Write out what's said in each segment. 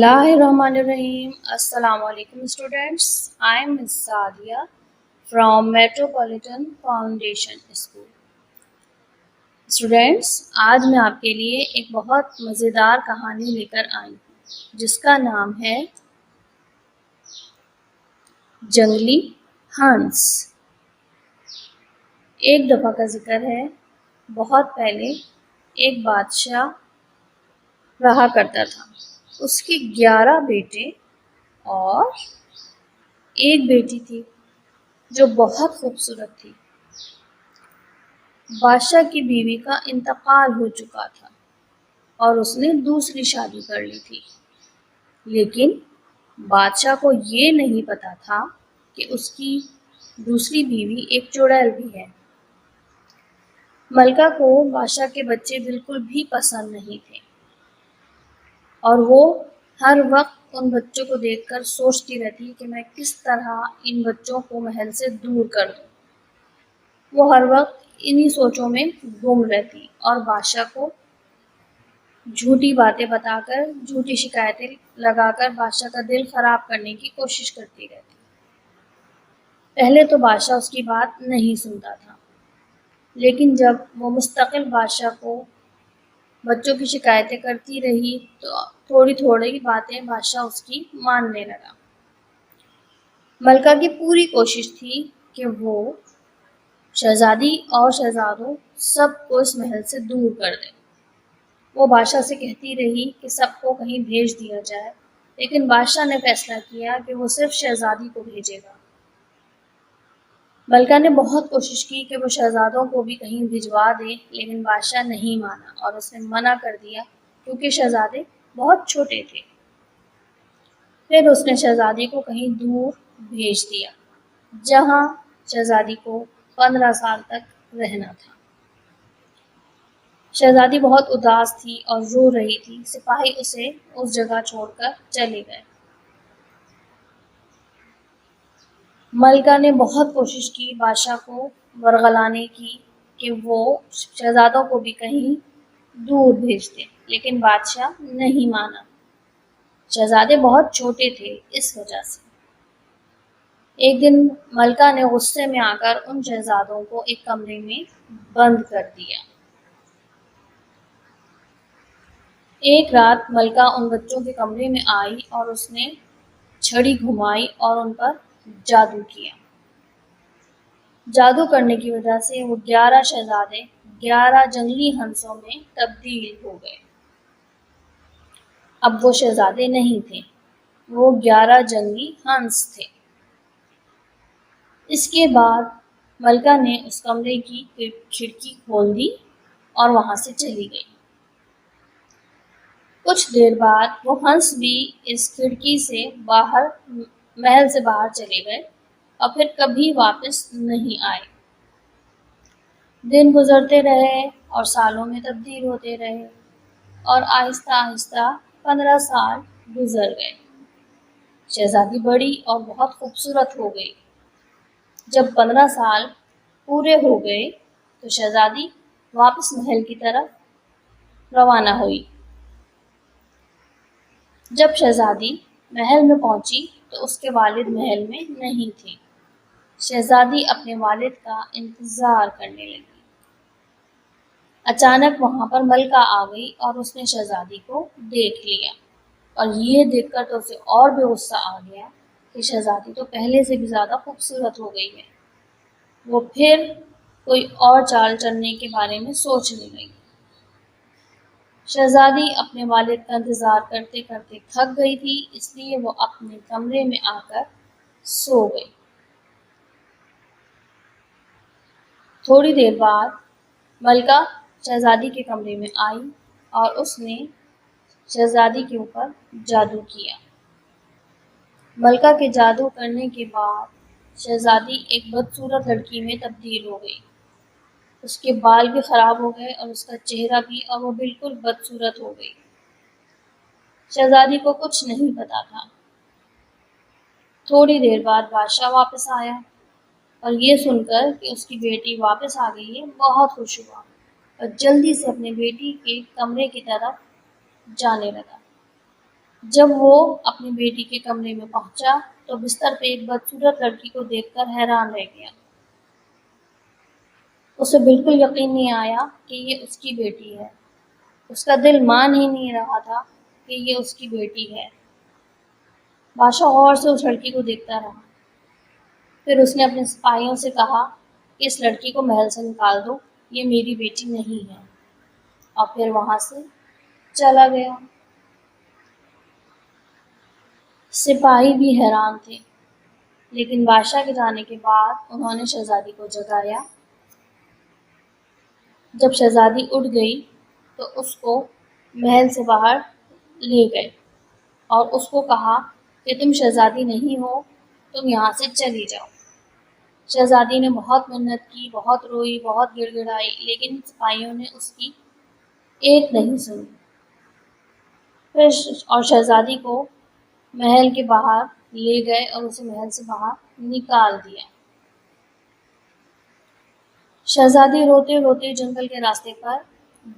Bismillahirrahmanirrahim. Assalamu alaikum students. I am Ms. Sadia from Metropolitan Foundation School. Students, آج میں آپ کے لیے ایک بہت مزیدار کہانی لے کر آئی ہوں جس کا نام ہے جنگلی ہنس۔ ایک دفعہ کا ذکر ہے، بہت پہلے ایک بادشاہ رہا کرتا تھا۔ اس کے 11 بیٹے اور ایک بیٹی تھی جو بہت خوبصورت تھی۔ بادشاہ کی بیوی کا انتقال ہو چکا تھا اور اس نے دوسری شادی کر لی تھی، لیکن بادشاہ کو یہ نہیں پتا تھا کہ اس کی دوسری بیوی ایک چڑیل بھی ہے۔ ملکہ کو بادشاہ کے بچے بالکل بھی پسند نہیں تھے اور وہ ہر وقت ان بچوں کو دیکھ کر سوچتی رہتی کہ میں کس طرح ان بچوں کو محل سے دور کر دوں۔ وہ ہر وقت انہی سوچوں میں گم رہتی اور بادشاہ کو جھوٹی باتیں بتا کر، جھوٹی شکایتیں لگا کر بادشاہ کا دل خراب کرنے کی کوشش کرتی رہتی۔ پہلے تو بادشاہ اس کی بات نہیں سنتا تھا، لیکن جب وہ مستقل بادشاہ کو بچوں کی شکایتیں کرتی رہی تو تھوڑی تھوڑی باتیں بادشاہ اس کی ماننے لگا۔ ملکہ کی پوری کوشش تھی کہ وہ شہزادی اور شہزادوں سب کو اس محل سے دور کر دے۔ وہ بادشاہ سے کہتی رہی کہ سب کو کہیں بھیج دیا جائے، لیکن بادشاہ نے فیصلہ کیا کہ وہ صرف شہزادی کو بھیجے گا۔ ملکہ نے بہت کوشش کی کہ وہ شہزادوں کو بھی کہیں بھجوا دے، لیکن بادشاہ نہیں مانا اور اس نے منع کر دیا کیونکہ شہزادے بہت چھوٹے تھے۔ پھر اس نے شہزادی کو کہیں دور بھیج دیا جہاں شہزادی کو 15 سال تک رہنا تھا۔ شہزادی بہت اداس تھی اور رو رہی تھی۔ سپاہی اسے اس جگہ چھوڑ کر چلے گئے۔ ملکہ نے بہت کوشش کی بادشاہ کو ورغلانے کی کہ وہ شہزادوں کو بھی کہیں دور بھیج دے، لیکن بادشاہ نہیں مانا۔ شہزادے بہت چھوٹے تھے، اس وجہ سے ایک دن ملکہ نے غصے میں آ کر ان شہزادوں کو ایک کمرے میں بند کر دیا۔ ایک رات ملکہ ان بچوں کے کمرے میں آئی اور اس نے چھڑی گھمائی اور ان پر جادو کیا۔ جادو کرنے کی وجہ سے وہ 11 شہزادے 11 جنگلی ہنسوں میں تبدیل ہو گئے۔ اب وہ شہزادے نہیں تھے، وہ 11 جنگلی ہنس تھے۔ اس کے بعد ملکہ نے اس کمرے کی کھڑکی کھول دی اور وہاں سے چلی گئی۔ کچھ دیر بعد وہ ہنس بھی اس کھڑکی سے باہر محل سے باہر چلے گئے اور پھر کبھی واپس نہیں آئے۔ دن گزرتے رہے اور سالوں میں تبدیل ہوتے رہے اور آہستہ آہستہ 15 سال گزر گئے۔ شہزادی بڑی اور بہت خوبصورت ہو گئی۔ جب 15 سال پورے ہو گئے تو شہزادی واپس محل کی طرف روانہ ہوئی۔ جب شہزادی محل میں پہنچی تو اس کے والد محل میں نہیں تھے۔ شہزادی اپنے والد کا انتظار کرنے لگی۔ اچانک وہاں پر ملکہ آ گئی اور اس نے شہزادی کو دیکھ لیا اور یہ دیکھ کر تو اسے اور بھی غصہ آ گیا کہ شہزادی تو پہلے سے بھی زیادہ خوبصورت ہو گئی ہے۔ وہ پھر کوئی اور چال چلنے کے بارے میں سوچنے لگی۔ شہزادی اپنے والد کا انتظار کرتے کرتے تھک گئی تھی، اس لیے وہ اپنے کمرے میں آ کر سو گئی۔ تھوڑی دیر بعد ملکہ شہزادی کے کمرے میں آئی اور اس نے شہزادی کے اوپر جادو کیا۔ ملکہ کے جادو کرنے کے بعد شہزادی ایک بدصورت لڑکی میں تبدیل ہو گئی۔ اس کے بال بھی خراب ہو گئے اور اس کا چہرہ بھی، اور وہ بالکل بدصورت ہو گئی۔ شہزادی کو کچھ نہیں پتا تھا۔ تھوڑی دیر بعد بادشاہ واپس آیا اور یہ سن کر کہ اس کی بیٹی واپس آ گئی ہے بہت خوش ہوا اور جلدی سے اپنے بیٹی کے کمرے کی طرف جانے لگا۔ جب وہ اپنی بیٹی کے کمرے میں پہنچا تو بستر پہ ایک بدصورت لڑکی کو دیکھ کر حیران رہ گیا۔ اسے بالکل یقین نہیں آیا کہ یہ اس کی بیٹی ہے۔ اس کا دل مان ہی نہیں رہا تھا کہ یہ اس کی بیٹی ہے۔ بادشاہ غور سے اس لڑکی کو دیکھتا رہا۔ پھر اس نے اپنے سپاہیوں سے کہا کہ اس لڑکی کو محل سے نکال دو، یہ میری بیٹی نہیں ہے، اور پھر وہاں سے چلا گیا۔ سپاہی بھی حیران تھے، لیکن بادشاہ کے جانے کے بعد انہوں نے شہزادی کو جگایا۔ جب شہزادی اٹھ گئی تو اس کو محل سے باہر لے گئے اور اس کو کہا کہ تم شہزادی نہیں ہو، تم یہاں سے چلی جاؤ۔ شہزادی نے بہت منت کی، بہت روئی، بہت گڑ گڑائی، لیکن سپاہیوں نے اس کی ایک نہیں سنی۔ اور شہزادی کو محل کے باہر لے گئے اور اسے محل سے باہر نکال دیا۔ شہزادی روتے روتے جنگل کے راستے پر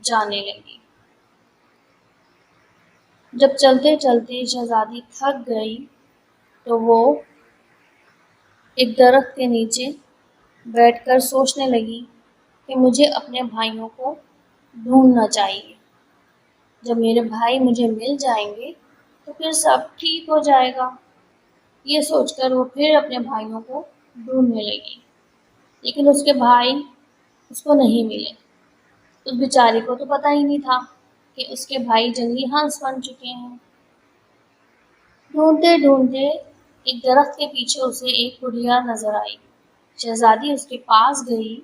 جانے لگی۔ جب چلتے چلتے شہزادی تھک گئی تو وہ ایک درخت کے نیچے بیٹھ کر سوچنے لگی کہ مجھے اپنے بھائیوں کو ڈھونڈنا چاہیے۔ جب میرے بھائی مجھے مل جائیں گے تو پھر سب ٹھیک ہو جائے گا۔ یہ سوچ کر وہ پھر اپنے بھائیوں کو ڈھونڈنے لگی، لیکن اس کے بھائی اس کو نہیں ملے۔ اس بیچاری کو تو پتہ ہی نہیں تھا کہ اس کے بھائی جنگلی ہنس بن چکے ہیں۔ ڈھونڈتے ڈھونڈتے ایک درخت کے پیچھے اسے ایک بڑھیا نظر آئی۔ شہزادی اس کے پاس گئی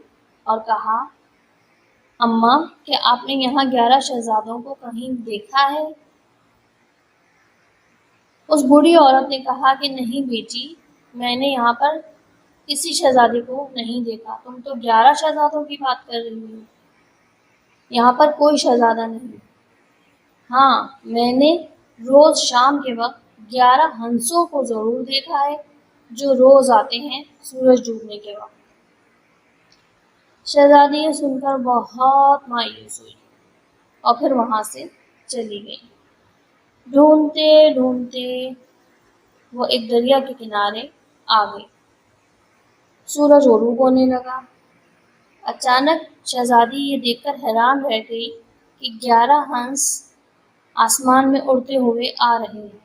اور کہا، اماں، کیا آپ نے یہاں 11 شہزادوں کو کہیں دیکھا ہے؟ اس بوڑھی عورت نے کہا کہ نہیں بیٹی، میں نے یہاں پر کسی شہزادے کو نہیں دیکھا، تم تو 11 شہزادوں کی بات کر رہی ہو، یہاں پر کوئی شہزادہ نہیں۔ ہاں، میں نے روز شام کے وقت 11 ہنسوں کو ضرور دیکھا ہے، جو روز آتے ہیں سورج ڈوبنے کے وقت۔ شہزادی یہ سن کر بہت مایوس ہوئی اور پھر وہاں سے چلی گئی۔ ڈھونڈتے ڈھونڈتے وہ ایک دریا کے کنارے آ گئی۔ سورج غروب ہونے لگا۔ اچانک شہزادی یہ دیکھ کر حیران رہ گئی کہ 11 ہنس آسمان میں اڑتے ہوئے آ رہے ہیں۔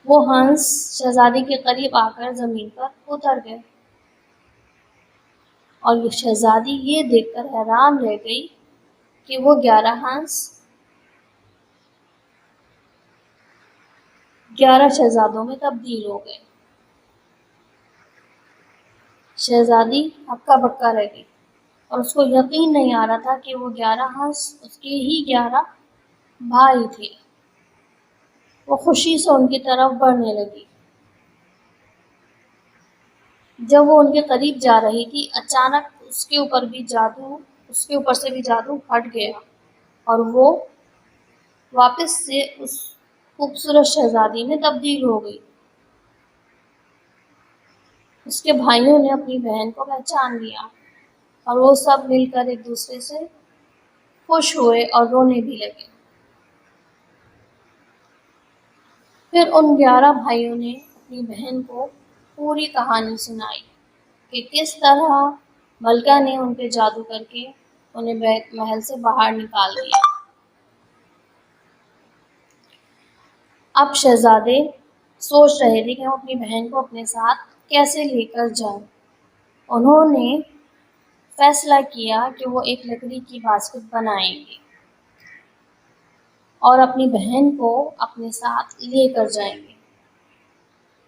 وہ ہنس شہزادی کے قریب آ کر زمین پر اتر گئے اور یہ شہزادی یہ دیکھ کر حیران رہ گئی کہ وہ 11 ہنس 11 شہزادوں میں تبدیل ہو گئے۔ شہزادی ہکا بکا رہ گئی اور اس کو یقین نہیں آ رہا تھا کہ وہ 11 ہنس اس کے ہی 11 بھائی تھے۔ وہ خوشی سے ان کی طرف بڑھنے لگی۔ جب وہ ان کے قریب جا رہی تھی، اچانک اس کے اوپر سے بھی جادو ہٹ گیا اور وہ واپس سے اس خوبصورت شہزادی میں تبدیل ہو گئی۔ اس کے بھائیوں نے اپنی بہن کو پہچان لیا اور وہ سب مل کر ایک دوسرے سے خوش ہوئے اور رونے بھی لگے۔ پھر ان 11 بھائیوں نے اپنی بہن کو پوری کہانی سنائی کہ کس طرح ملکہ نے ان پہ جادو کر کے انہیں محل سے باہر نکال دیا۔ اب شہزادے سوچ رہے تھے کہ ہم اپنی بہن کو اپنے ساتھ کیسے لے کر جائیں۔ انہوں نے فیصلہ کیا کہ وہ ایک لکڑی کی باسکٹ بنائیں گے اور اپنی بہن کو اپنے ساتھ لے کر جائیں گے۔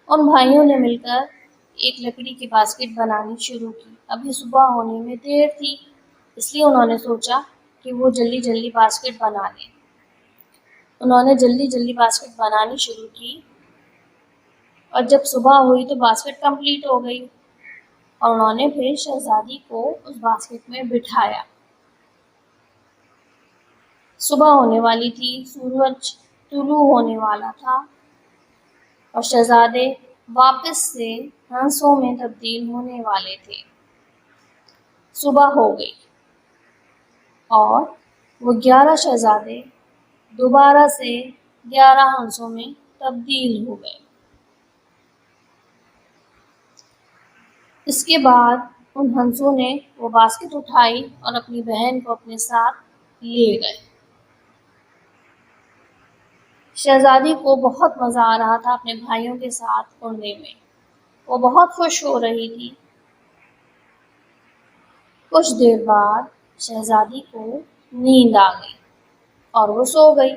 ان بھائیوں نے مل کر ایک لکڑی کی باسکٹ بنانی شروع کی۔ ابھی صبح ہونے میں دیر تھی، اس لیے انہوں نے سوچا کہ وہ جلدی جلدی باسکٹ بنا لیں۔ انہوں نے جلدی جلدی باسکٹ بنانی شروع کی اور جب صبح ہوئی تو باسکٹ کمپلیٹ ہو گئی اور انہوں نے پھر شہزادی کو اس باسکٹ میں بٹھایا۔ صبح ہونے والی تھی، سورج طلوع ہونے والا تھا اور شہزادے واپس سے ہنسوں میں تبدیل ہونے والے تھے۔ صبح ہو گئی اور وہ 11 شہزادے دوبارہ سے 11 ہنسوں میں تبدیل ہو گئے۔ اس کے بعد ان ہنسوں نے وہ باسکٹ اٹھائی اور اپنی بہن کو اپنے ساتھ لے گئے۔ شہزادی کو بہت مزہ آ رہا تھا اپنے بھائیوں کے ساتھ اڑنے میں، وہ بہت خوش ہو رہی تھی۔ کچھ دیر بعد شہزادی کو نیند آ گئی اور وہ سو گئی۔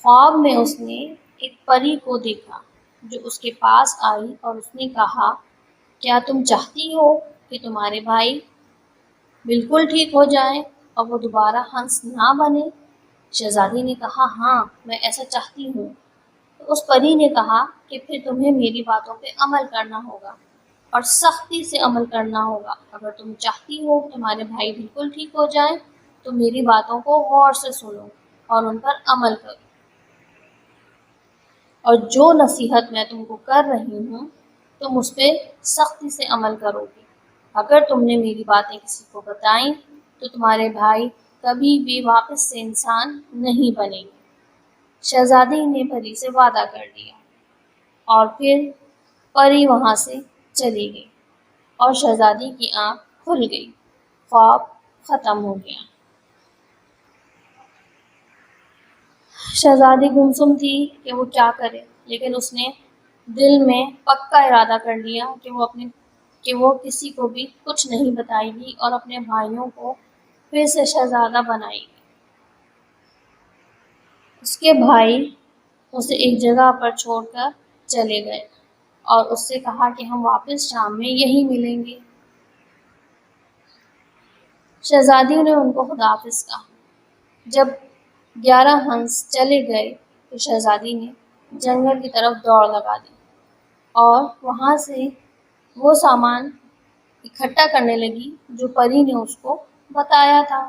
خواب میں اس نے ایک پری کو دیکھا جو اس کے پاس آئی اور اس نے کہا، کیا تم چاہتی ہو کہ تمہارے بھائی بالکل ٹھیک ہو جائیں اور وہ دوبارہ ہنس نہ بنے؟ شہزادی نے کہا، ہاں میں ایسا چاہتی ہوں۔ تو اس پری نے کہا کہ پھر تمہیں میری باتوں پہ عمل کرنا ہوگا اور سختی سے عمل کرنا ہوگا۔ اگر تم چاہتی ہو کہ تمہارے بھائی بالکل ٹھیک ہو جائیں تو میری باتوں کو غور سے سنو اور ان پر عمل کرو، اور جو نصیحت میں تم کو کر رہی ہوں تم اس پہ سختی سے عمل کرو گی۔ اگر تم نے میری باتیں کسی کو بتائیں تو تمہارے بھائی کبھی بھی واپس سے انسان نہیں بنیں گے۔ شہزادی نے پری سے وعدہ کر لیا اور پھر پری وہاں سے چلی گئی اور شہزادی کی آنکھ کھل گئی، خواب ختم ہو گیا۔ شہزادی گمسم تھی کہ وہ کیا کرے، لیکن اس نے دل میں پکا ارادہ کر لیا کہ وہ کسی کو بھی کچھ نہیں بتائے گی اور اپنے بھائیوں کو پھر سے شہزادہ بنائے گی۔ اس کے بھائی اسے ایک جگہ پر چھوڑ کر چلے گئے اور اس سے کہا کہ ہم واپس شام میں یہی ملیں گے۔ شہزادی نے ان کو خدا حافظ کہا۔ جب 11 ہنس چلے گئے تو شہزادی نے جنگل کی طرف دوڑ لگا دی اور وہاں سے وہ سامان اکٹھا کرنے لگی جو پری نے اس کو بتایا تھا۔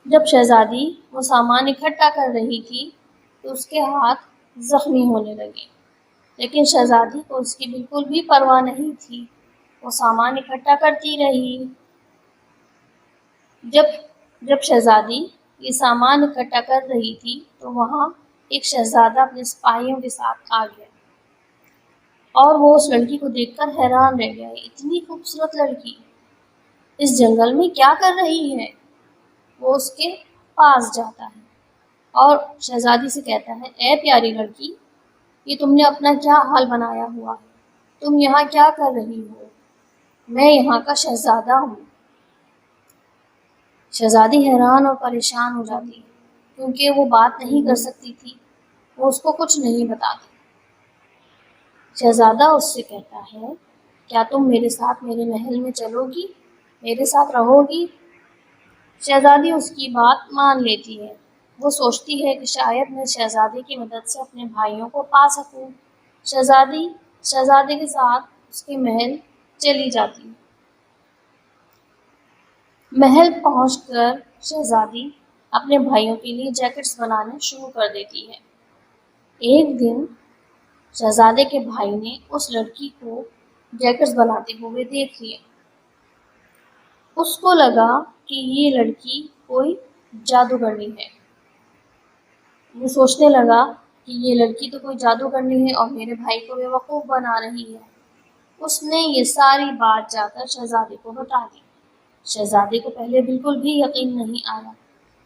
جب شہزادی وہ سامان اکٹھا کر رہی تھی تو اس کے ہاتھ زخمی ہونے لگے، لیکن شہزادی کو اس کی بالکل بھی پرواہ نہیں تھی، وہ سامان اکٹھا کرتی رہی۔ جب شہزادی یہ سامان اکٹھا کر رہی تھی تو وہاں ایک شہزادہ اپنے سپاہیوں کے ساتھ آ گیا اور وہ اس لڑکی کو دیکھ کر حیران رہ گیا، اتنی خوبصورت لڑکی اس جنگل میں کیا کر رہی ہے؟ وہ اس کے پاس جاتا ہے اور شہزادی سے کہتا ہے، اے پیاری لڑکی، یہ تم نے اپنا کیا حال بنایا ہوا ہے؟ تم یہاں کیا کر رہی ہو؟ میں یہاں کا شہزادہ ہوں۔ شہزادی حیران اور پریشان ہو جاتی ہے کیونکہ وہ بات نہیں کر سکتی تھی، وہ اس کو کچھ نہیں بتاتی۔ شہزادہ اس سے کہتا ہے، کیا تم میرے ساتھ میرے محل میں چلو گی، میرے ساتھ رہو گی؟ شہزادی اس کی بات مان لیتی ہے، وہ سوچتی ہے کہ شاید میں شہزادے کی مدد سے اپنے بھائیوں کو پا سکوں۔ شہزادی شہزادے کے ساتھ اس کے محل چلی جاتی ہے۔ محل پہنچ کر شہزادی اپنے بھائیوں کے لیے جیکٹس بنانے شروع کر دیتی ہے۔ ایک دن شہزادے کے بھائی نے اس لڑکی کو جیکٹس بناتے ہوئے دیکھ لیا۔ اس کو لگا کہ یہ لڑکی کوئی جادوگرنی ہے۔ وہ سوچنے لگا کہ یہ لڑکی تو کوئی جادوگرنی ہے اور میرے بھائی کو بیوقوف بنا رہی ہے۔ اس نے یہ ساری بات جا کر شہزادے کو بتا دی۔ شہزادے کو پہلے بالکل بھی یقین نہیں آیا،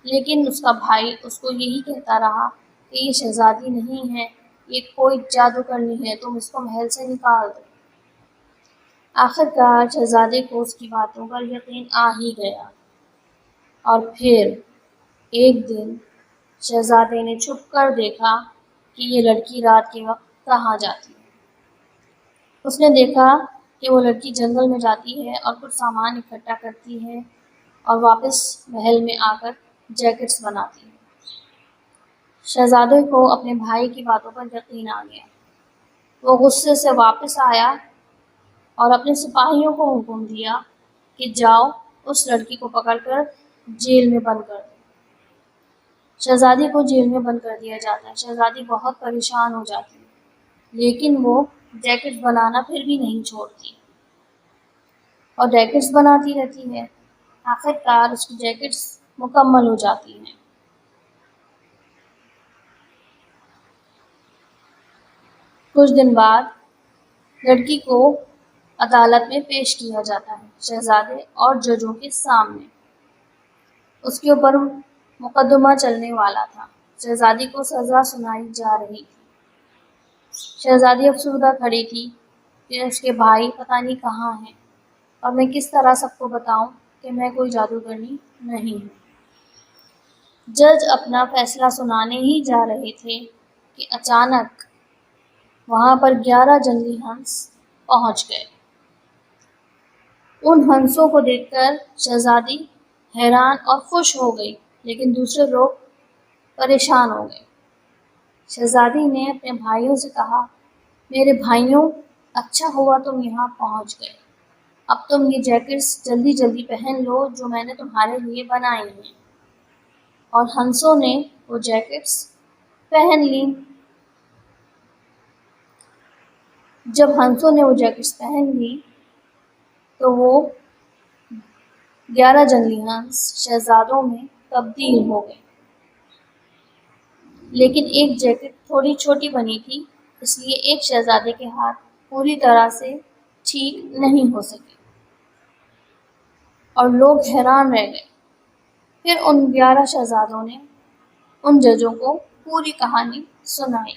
لیکن اس کا بھائی اس کو یہی کہتا رہا کہ یہ شہزادی نہیں ہے، یہ کوئی جادوگرنی ہے، تم اس کو محل سے نکال دو۔ آخرکار شہزادے کو اس کی باتوں پر یقین آ ہی گیا اور پھر ایک دن شہزادے نے چھپ کر دیکھا کہ یہ لڑکی رات کے وقت کہاں جاتی ہے۔ اس نے دیکھا کہ وہ لڑکی جنگل میں جاتی ہے اور کچھ سامان اکٹھا کرتی ہے اور واپس محل میں آ کر جیکٹس بناتی ہے۔ شہزادے کو اپنے بھائی کی باتوں پر یقین آ گیا، وہ غصے سے واپس آیا اور اپنے سپاہیوں کو حکم دیا کہ جاؤ اس لڑکی کو پکڑ کر جیل میں بند کر دو۔ شہزادی کو جیل میں بند کر دیا جاتا ہے۔ شہزادی بہت پریشان ہو جاتی ہے، لیکن وہ جیکٹس بنانا پھر بھی نہیں چھوڑتی اور جیکٹس بناتی رہتی ہے۔ آخر کار اس کی جیکٹس مکمل ہو جاتی ہیں۔ کچھ دن بعد لڑکی کو عدالت میں پیش کیا جاتا ہے، شہزادے اور ججوں کے سامنے۔ اس کے اوپر مقدمہ چلنے والا تھا۔ شہزادی کو سزا سنائی جا رہی تھی۔ شہزادی افسردہ کھڑی تھی کہ اس کے بھائی پتہ نہیں کہاں ہیں، اور میں کس طرح سب کو بتاؤں کہ میں کوئی جادوگرنی نہیں ہوں۔ جج اپنا فیصلہ سنانے ہی جا رہے تھے کہ اچانک وہاں پر 11 جنگلی ہنس پہنچ گئے۔ ان ہنسوں کو دیکھ کر شہزادی حیران اور خوش ہو گئی، لیکن دوسرے لوگ پریشان ہو گئے۔ شہزادی نے اپنے بھائیوں سے کہا، میرے بھائیوں، اچھا ہوا تم یہاں پہنچ گئے۔ اب تم یہ جیکٹس جلدی جلدی پہن لو جو میں نے تمہارے لیے بنائی ہیں۔ اور ہنسوں نے وہ جیکٹس پہن لیں۔ جب ہنسوں نے وہ جیکٹس پہن لی تو وہ 11 جنگلی ہنس شہزادوں میں تبدیل ہو گئے، لیکن ایک جیکٹ تھوڑی چھوٹی بنی تھی، اس لیے ایک شہزادے کے ہاتھ پوری طرح سے ٹھیک نہیں ہو سکے، اور لوگ حیران رہ گئے۔ پھر ان 11 شہزادوں نے ان ججوں کو پوری کہانی سنائی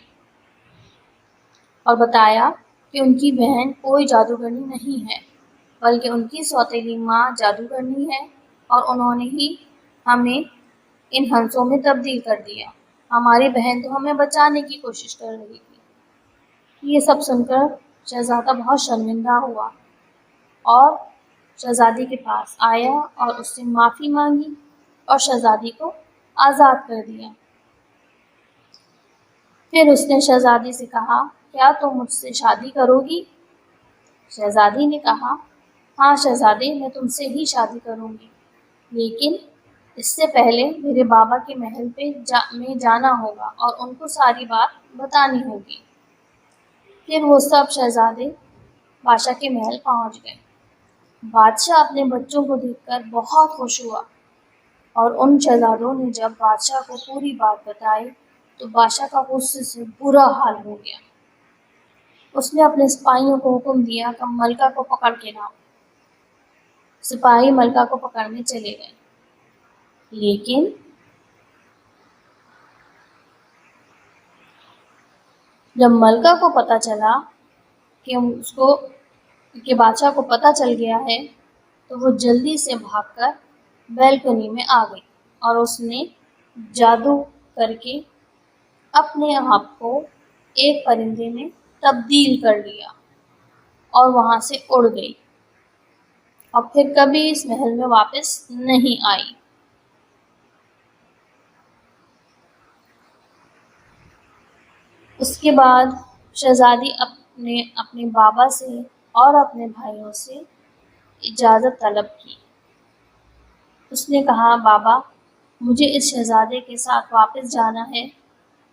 اور بتایا کہ ان کی بہن کوئی جادوگرنی نہیں ہے، بلکہ ان کی سوتیلی ماں جادوگرنی ہے، اور انہوں نے ہی ہمیں ان ہنسوں میں تبدیل کر دیا۔ ہماری بہن تو ہمیں بچانے کی کوشش کر رہی تھی۔ یہ سب سن کر شہزادہ بہت شرمندہ ہوا اور شہزادی کے پاس آیا اور اس سے معافی مانگی اور شہزادی کو آزاد کر دیا۔ پھر اس نے شہزادی سے کہا، کیا تم مجھ سے شادی کرو گی؟ شہزادی نے کہا، ہاں شہزادے، میں تم سے ہی شادی کروں گی، لیکن اس سے پہلے میرے بابا کے محل میں جانا ہوگا اور ان کو ساری بات بتانی ہوگی۔ پھر وہ سب شہزادے بادشاہ کے محل پہنچ گئے۔ بادشاہ اپنے بچوں کو دیکھ کر بہت خوش ہوا، اور ان شہزادوں نے جب بادشاہ کو پوری بات بتائی تو بادشاہ کا غصے سے برا حال ہو گیا۔ اس نے اپنے سپاہیوں کو حکم دیا کہ ملکہ کو پکڑ کے لاؤ۔ سپاہی ملکہ کو پکڑنے چلے گئے، لیکن جب ملکہ کو پتہ چلا کہ بادشاہ کو پتہ چل گیا ہے تو وہ جلدی سے بھاگ کر بیلکنی میں آ گئی، اور اس نے جادو کر کے اپنے آپ کو ایک پرندے میں تبدیل کر لیا اور وہاں سے اڑ گئی، اور پھر کبھی اس محل میں واپس نہیں آئی۔ اس کے بعد شہزادی نے اپنے بابا سے اور اپنے بھائیوں سے اجازت طلب کی۔ اس نے کہا، بابا، مجھے اس شہزادے کے ساتھ واپس جانا ہے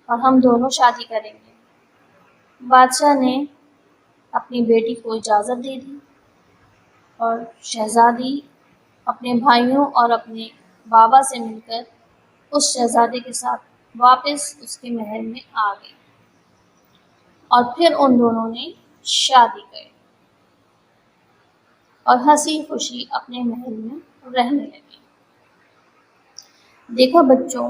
اور ہم دونوں شادی کریں گے۔ بادشاہ نے اپنی بیٹی کو اجازت دے دی، اور شہزادی اپنے بھائیوں اور اپنے بابا سے مل کر اس شہزادے کے ساتھ واپس اس کے محل میں آ گئی، اور پھر ان دونوں نے شادی کی اور ہنسی خوشی اپنے محل میں رہنے لگے۔ دیکھا بچوں،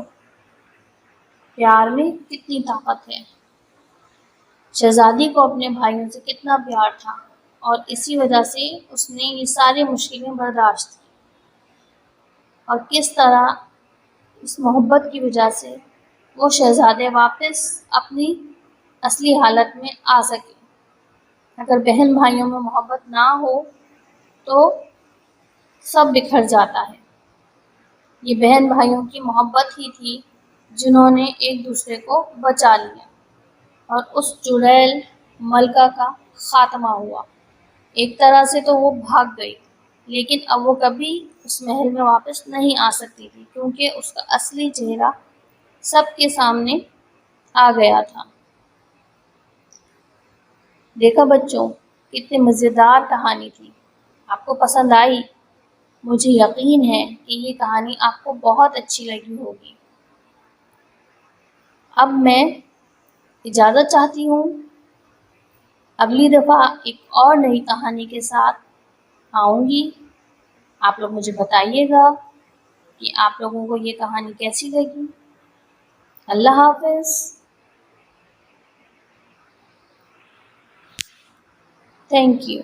پیار میں کتنی طاقت ہے۔ شہزادی کو اپنے بھائیوں سے کتنا پیار تھا، اور اسی وجہ سے اس نے یہ ساری مشکلیں برداشت کی، اور کس طرح اس محبت کی وجہ سے وہ شہزادے واپس اپنی اصلی حالت میں آ سکے۔ اگر بہن بھائیوں میں محبت نہ ہو تو سب بکھر جاتا ہے۔ یہ بہن بھائیوں کی محبت ہی تھی جنہوں نے ایک دوسرے کو بچا لیا، اور اس چڑیل ملکہ کا خاتمہ ہوا۔ ایک طرح سے تو وہ بھاگ گئی، لیکن اب وہ کبھی اس محل میں واپس نہیں آ سکتی تھی، کیونکہ اس کا اصلی چہرہ سب کے سامنے آ گیا تھا۔ دیکھا بچوں، کتنی مزیدار کہانی تھی۔ آپ کو پسند آئی؟ مجھے یقین ہے کہ یہ کہانی آپ کو بہت اچھی لگی ہوگی۔ اب میں اجازت چاہتی ہوں، اگلی دفعہ ایک اور نئی کہانی کے ساتھ آؤں گی۔ آپ لوگ مجھے بتائیے گا کہ آپ لوگوں کو یہ کہانی کیسی لگی۔ اللہ حافظ۔ Thank you.